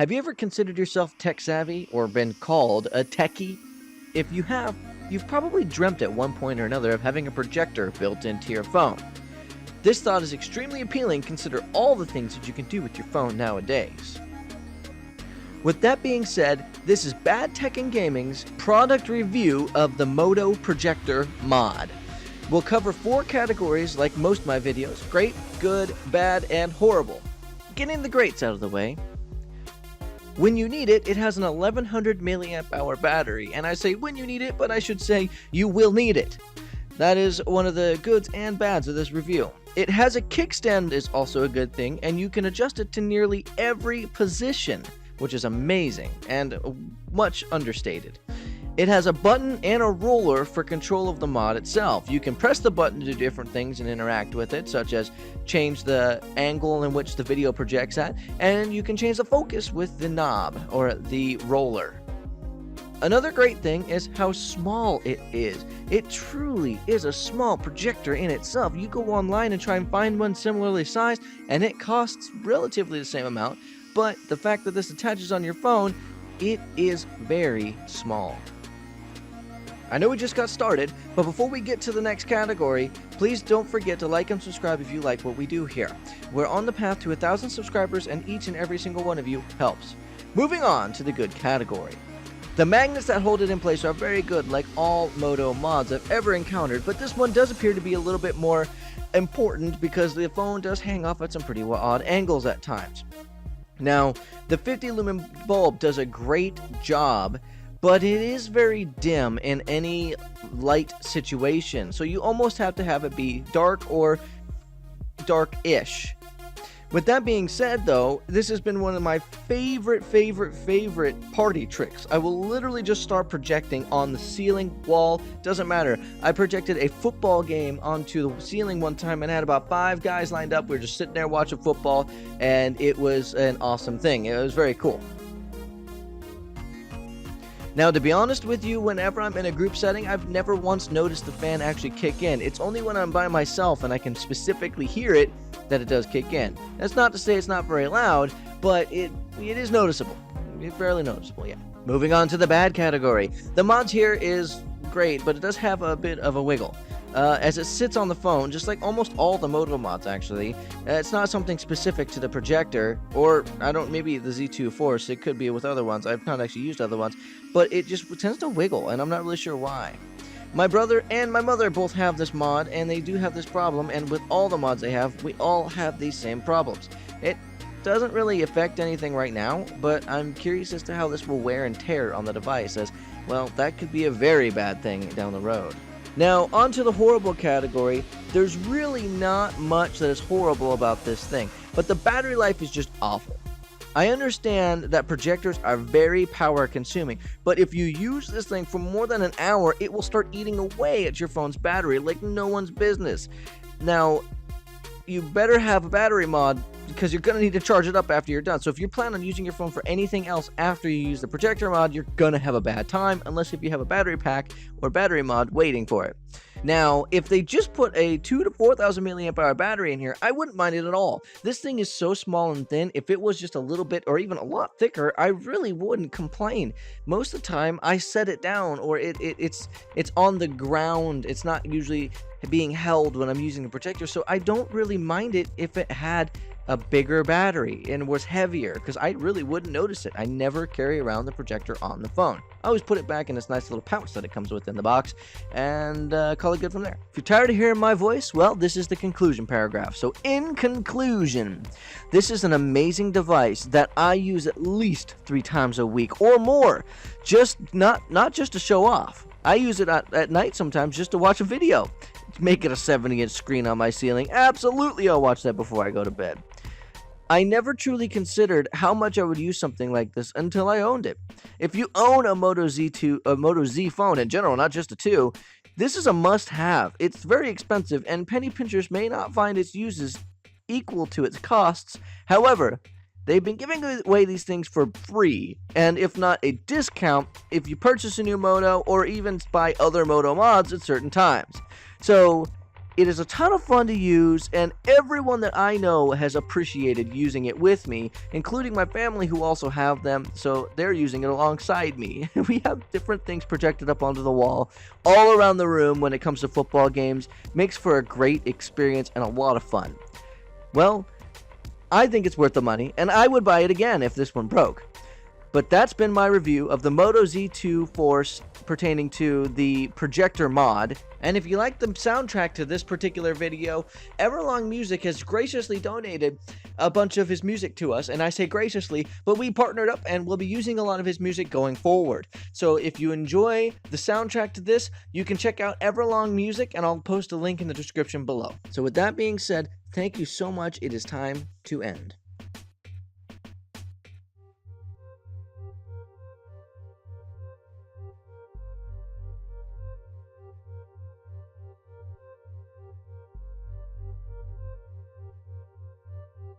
Have you ever considered yourself tech savvy or been called a techie? If you have, you've probably dreamt at one point or another of having a projector built into your phone. This thought is extremely appealing consider all the things that you can do with your phone nowadays. With that being said, this is Bad Tech and Gaming's product review of the Moto Projector mod. We'll cover 4 categories like most of my videos: great, good, bad, and horrible. Getting the greats out of the way. When you need it, it has an 1100 milliamp hour battery, and I say when you need it, but I should say you will need it. That is one of the goods and bads of this review. It has a kickstand is also a good thing, and you can adjust it to nearly every position, which is amazing and much understated. It has a button and a roller for control of the mod itself. You can press the button to do different things and interact with it, such as change the angle in which the video projects at, and you can change the focus with the knob or the roller. Another great thing is how small it is. It truly is a small projector in itself. You go online and try and find one similarly sized, and it costs relatively the same amount, but the fact that this attaches on your phone, it is very small. I know we just got started, but before we get to the next category, please don't forget to like and subscribe if you like what we do here. We're on the path to 1,000 subscribers, and each and every single one of you helps. Moving on to the good category. The magnets that hold it in place are very good, like all Moto mods I've ever encountered, but this one does appear to be a little bit more important because the phone does hang off at some pretty odd angles at times. Now, the 50 lumen bulb does a great job, but it is very dim in any light situation, so you almost have to have it be dark or dark-ish. With that being said, though, this has been one of my favorite party tricks. I will literally just start projecting on the ceiling, wall, doesn't matter. I projected a football game onto the ceiling one time and had about 5 guys lined up. We were just sitting there watching football, and it was an awesome thing. It was very cool. Now, to be honest with you, whenever I'm in a group setting, I've never once noticed the fan actually kick in. It's only when I'm by myself and I can specifically hear it that it does kick in. That's not to say it's not very loud, but it is noticeable. It's fairly noticeable, yeah. Moving on to the bad category. The mods here is great, but it does have a bit of a wiggle. As it sits on the phone, just like almost all the Moto mods actually, it's not something specific to the projector, or maybe the Z2 Force, it could be with other ones, I've not actually used other ones, but it just tends to wiggle, and I'm not really sure why. My brother and my mother both have this mod, and they do have this problem, and with all the mods they have, we all have these same problems. It doesn't really affect anything right now, but I'm curious as to how this will wear and tear on the device, as, well, that could be a very bad thing down the road. Now, onto the horrible category. There's really not much that is horrible about this thing, but the battery life is just awful. I understand that projectors are very power consuming, but if you use this thing for more than an hour, it will start eating away at your phone's battery like no one's business. Now, you better have a battery mod because you're going to need to charge it up after you're done. So if you plan on using your phone for anything else after you use the projector mod, you're going to have a bad time, unless if you have a battery pack or battery mod waiting for it. Now, if they just put a 2,000 to 4,000 milliamp hour battery in here, I wouldn't mind it at all. This thing is so small and thin, if it was just a little bit or even a lot thicker, I really wouldn't complain. Most of the time, I set it down, or it's on the ground. It's not usually being held when I'm using the projector, so I don't really mind it if it had a bigger battery and was heavier, because I really wouldn't notice it. I never carry around the projector on the phone. I always put it back in this nice little pouch that it comes with in the box, and call it good from there. If you're tired of hearing my voice, well, this is the conclusion paragraph. So in conclusion, this is an amazing device that I use at least 3 times a week or more, just not just to show off. I use it at night sometimes just to watch a video. Make it a 70-inch screen on my ceiling. Absolutely, I'll watch that before I go to bed. I never truly considered how much I would use something like this until I owned it. If you own a Moto Z phone in general, not just a 2, this is a must-have. It's very expensive, and penny pinchers may not find its uses equal to its costs. However, they've been giving away these things for free, and if not a discount, if you purchase a new Moto or even buy other Moto mods at certain times. So It is a ton of fun to use, and everyone that I know has appreciated using it with me, including my family who also have them, so they're using it alongside me. We have different things projected up onto the wall all around the room when it comes to football games. Makes for a great experience and a lot of fun. Well, I think it's worth the money, and I would buy it again if this one broke. But that's been my review of the Moto Z2 Force pertaining to the projector mod. And if you like the soundtrack to this particular video, Everlong Music has graciously donated a bunch of his music to us. And I say graciously, but we partnered up and we'll be using a lot of his music going forward. So if you enjoy the soundtrack to this, you can check out Everlong Music, and I'll post a link in the description below. So with that being said, thank you so much. It is time to end.